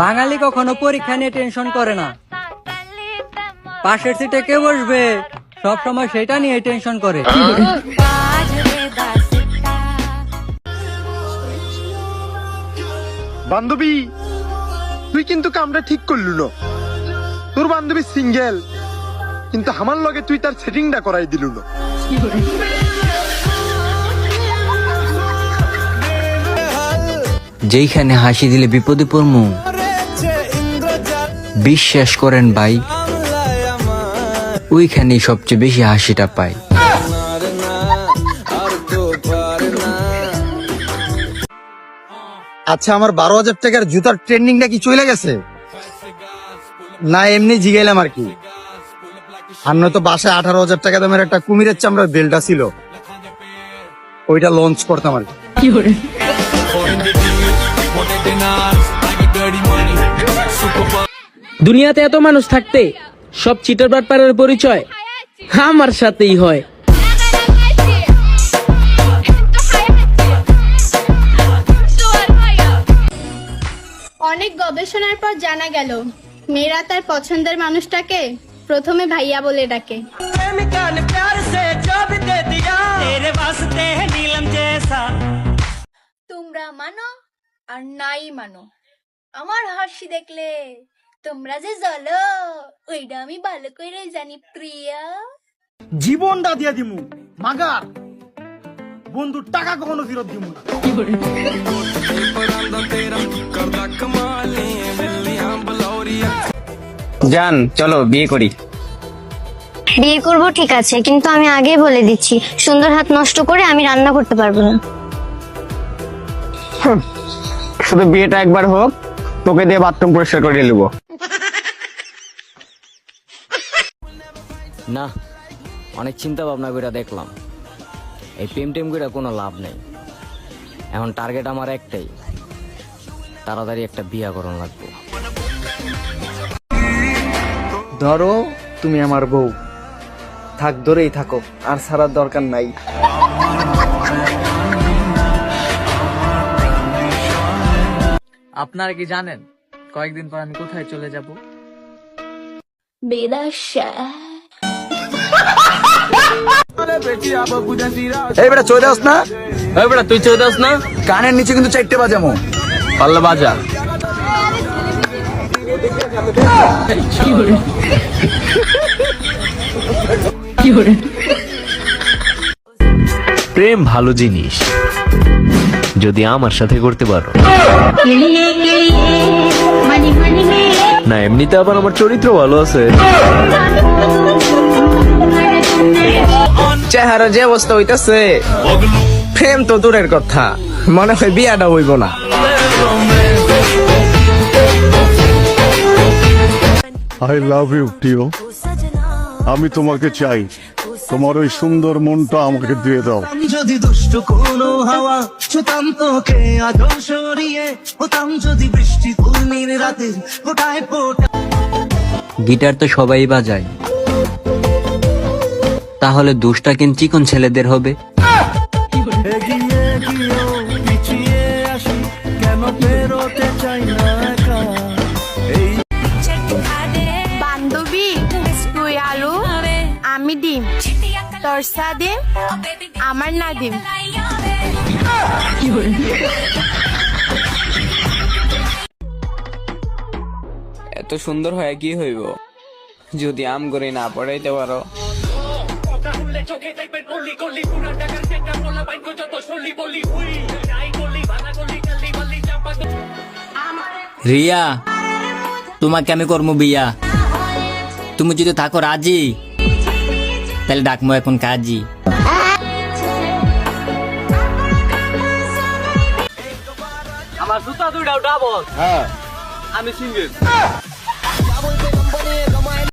বাঙালি কখনো পরীক্ষা নিয়ে টেনশন করে না, পাশের সিটে কে বসবে সব সময় সেটা নিয়ে টেনশন করে। বান্ধবী, তুই কিন্তু কামটা ঠিক করলু না। তোর বান্ধবী সিঙ্গেল, কিন্তু আমার লগে তুই তার সেটিংটা করাই দিলু না। যেইখানে হাসি দিলে বিপদে পড়মু, বিশ্বাস করেন ভাই, ওইখানেই সবচেয়ে বেশি হাসিটা পাই। আচ্ছা, আমার 12,000 টাকার জুতার ট্রেন্ডিংটা কি চলে গেছে না এমনি জিগাইলাম আর কি? আর নয়তো বাসায় 18,000 টাকা দামের একটা কুমিরের চামড়ার বেলটা ছিল, ওইটা লঞ্চ করতাম আর কি। দুনিয়াতে এত মানুষ থাকতে সব চিটার বাটপারের পরিচয় আমার সাথেই হয়। অনেক গবেষণার পর জানা গেল মেয়েরা তার পছন্দের মানুষটাকে প্রথমে ভাইয়া বলে ডাকে। তোমরা মানো আর নাই মানো, আমার হাসি দেখলে তোমরা যে জ্বলো ওইটা আমি ভালো করে জানি প্রিয়া। জীবনটা দিয়ে দিমু মাগার, বন্ধুর টাকা কখনো ফেরত দিমু না। জান, চলো বিয়ে করি। বিয়ে করব ঠিক আছে, কিন্তু আমি আগেই বলে দিচ্ছি, সুন্দর হাত নষ্ট করে আমি রান্না করতে পারবো না। শুধু বিয়েটা একবার হোক, তোকে দিয়ে বাথরুম পরিষ্কার করে নেবো। না, অনেক চিন্তা ভাবনা করে দেখলাম এই প্রেম টেম করে কোনো লাভ নেই। এখন টার্গেট আমার একটাই, তাড়াতাড়ি একটা বিয়া করণ লাগবে। ধরো তুমি আমার বউ, থাক ধরেই থাকো, আর ছাড়ার দরকার নাই। আপনারা কি জানেন কয়েকদিন পর আমি কোথায় চলে যাব? বেদাশা এই বেটা চলে যাস না, ওই বেটা তুই চলে যাস না, কানের নিচে কিন্তু 4টে বাজামো। পাল্লা বাজা। প্রেম ভালো জিনিস, যদি আমার সাথে করতে পারো। না, এমনিতে আবার আমার চরিত্র ভালো আছে। চেহারা যে অবস্থা হইতাছে, প্রেম তো দূরের কথা, মনে হয় বিয়াটা হইব না। আই লাভ ইউ টিও, আমি তোমাকে চাই, তোমার ওই সুন্দর মনটা আমাকে দিয়ে দাও। যদি দুষ্ট কোনো হাওয়া ছুতাম তোকে আদর সরিয়ে, হতাম যদি বৃষ্টি পূর্ণির রাতে ফোটায় ফোটা। গিটার তো সবাই বাজায়, তাহলে দোষটা কেন চিকন ছেলেদের হবে? বান্ধবী তুই আলু, আমি ডিম, তোর সাদিম আমার নাদিম। এত সুন্দর হয় কি হইব যদি আম করে না পড়াইতে পারো। রিয়া, তোমাকে আমি করবো বিয়া, তুমি যদি থাকো রাজি তাহলে ডাকমো এখন কাজী। আমার জুতা দুইটাও ডাবল, আমি সিঙ্গেল।